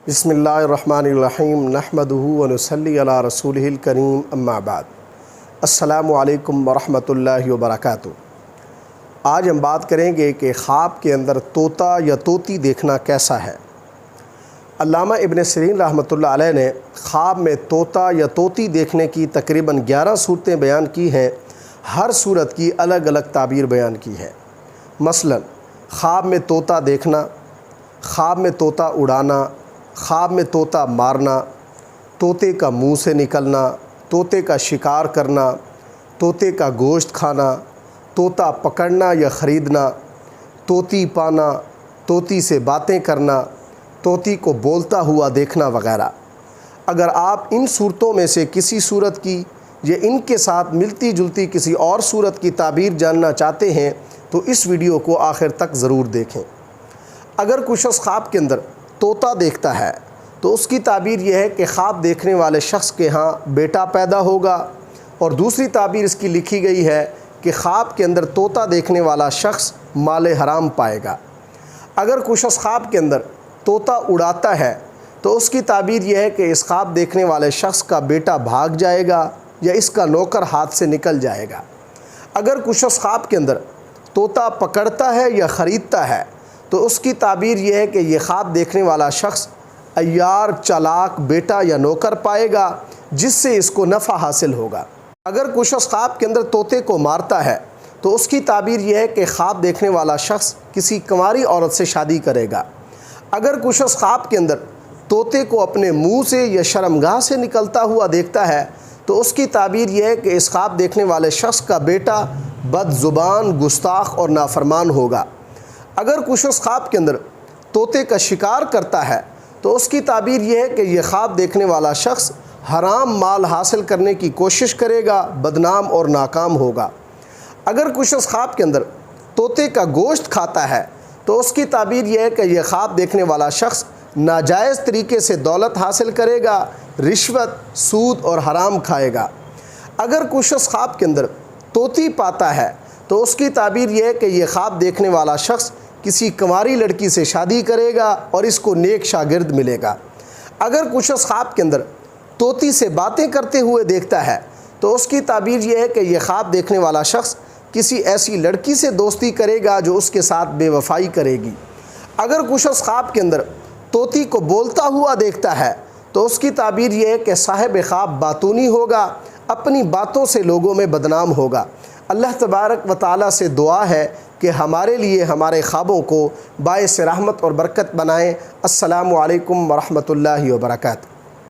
بسم اللہ الرحمن الرحیم نحمدہ ونصلی علی رسولہ الکریم اما بعد السلام علیکم ورحمۃ اللہ وبرکاتہ۔ آج ہم بات کریں گے کہ خواب کے اندر طوطا یا طوطی دیکھنا کیسا ہے۔ علامہ ابن سیرین رحمۃ اللہ علیہ نے خواب میں طوطا یا طوطی دیکھنے کی تقریباً 11 صورتیں بیان کی ہیں۔ ہر صورت کی الگ الگ تعبیر بیان کی ہے۔ مثلا خواب میں طوطا دیکھنا، خواب میں طوطا اڑانا، خواب میں طوطا مارنا، طوطے کا منہ سے نکلنا، طوطے کا شکار کرنا، طوطے کا گوشت کھانا، طوطا پکڑنا یا خریدنا، طوطی پانا، طوطی سے باتیں کرنا، طوطی کو بولتا ہوا دیکھنا وغیرہ۔ اگر آپ ان صورتوں میں سے کسی صورت کی یا ان کے ساتھ ملتی جلتی کسی اور صورت کی تعبیر جاننا چاہتے ہیں تو اس ویڈیو کو آخر تک ضرور دیکھیں۔ اگر کوئی شخص خواب کے اندر طوطا دیکھتا ہے تو اس کی تعبیر یہ ہے کہ خواب دیکھنے والے شخص کے ہاں بیٹا پیدا ہوگا، اور دوسری تعبیر اس کی لکھی گئی ہے کہ خواب کے اندر طوطا دیکھنے والا شخص مال حرام پائے گا۔ اگر کوئی شخص خواب کے اندر طوطا اڑاتا ہے تو اس کی تعبیر یہ ہے کہ اس خواب دیکھنے والے شخص کا بیٹا بھاگ جائے گا یا اس کا نوکر ہاتھ سے نکل جائے گا۔ اگر کوئی شخص خواب کے اندر طوطا پکڑتا ہے یا خریدتا ہے تو اس کی تعبیر یہ ہے کہ یہ خواب دیکھنے والا شخص عیار چالاک بیٹا یا نوکر پائے گا جس سے اس کو نفع حاصل ہوگا۔ اگر کوئی شخص خواب کے اندر طوطے کو مارتا ہے تو اس کی تعبیر یہ ہے کہ خواب دیکھنے والا شخص کسی کنواری عورت سے شادی کرے گا۔ اگر کوئی شخص خواب کے اندر طوطے کو اپنے منہ سے یا شرمگاہ سے نکلتا ہوا دیکھتا ہے تو اس کی تعبیر یہ ہے کہ اس خواب دیکھنے والے شخص کا بیٹا بد زبان، گستاخ اور نافرمان ہوگا۔ اگر کوئی شخص خواب کے اندر طوطے کا شکار کرتا ہے تو اس کی تعبیر یہ ہے کہ یہ خواب دیکھنے والا شخص حرام مال حاصل کرنے کی کوشش کرے گا، بدنام اور ناکام ہوگا۔ اگر کوئی شخص خواب کے اندر طوطے کا گوشت کھاتا ہے تو اس کی تعبیر یہ ہے کہ یہ خواب دیکھنے والا شخص ناجائز طریقے سے دولت حاصل کرے گا، رشوت، سود اور حرام کھائے گا۔ اگر کوئی شخص خواب کے اندر طوطی پاتا ہے تو اس کی تعبیر یہ ہے کہ یہ خواب دیکھنے والا شخص کسی کنواری لڑکی سے شادی کرے گا اور اس کو نیک شاگرد ملے گا۔ اگر کوئی شخص خواب کے اندر طوطی سے باتیں کرتے ہوئے دیکھتا ہے تو اس کی تعبیر یہ ہے کہ یہ خواب دیکھنے والا شخص کسی ایسی لڑکی سے دوستی کرے گا جو اس کے ساتھ بے وفائی کرے گی۔ اگر کوئی شخص خواب کے اندر طوطی کو بولتا ہوا دیکھتا ہے تو اس کی تعبیر یہ ہے کہ صاحب خواب باتونی ہوگا، اپنی باتوں سے لوگوں میں بدنام ہوگا۔ اللہ تبارک و تعالیٰ سے دعا ہے کہ ہمارے لیے ہمارے خوابوں کو باعث رحمت اور برکت بنائیں۔ السلام علیکم ورحمۃ اللہ وبرکاتہ۔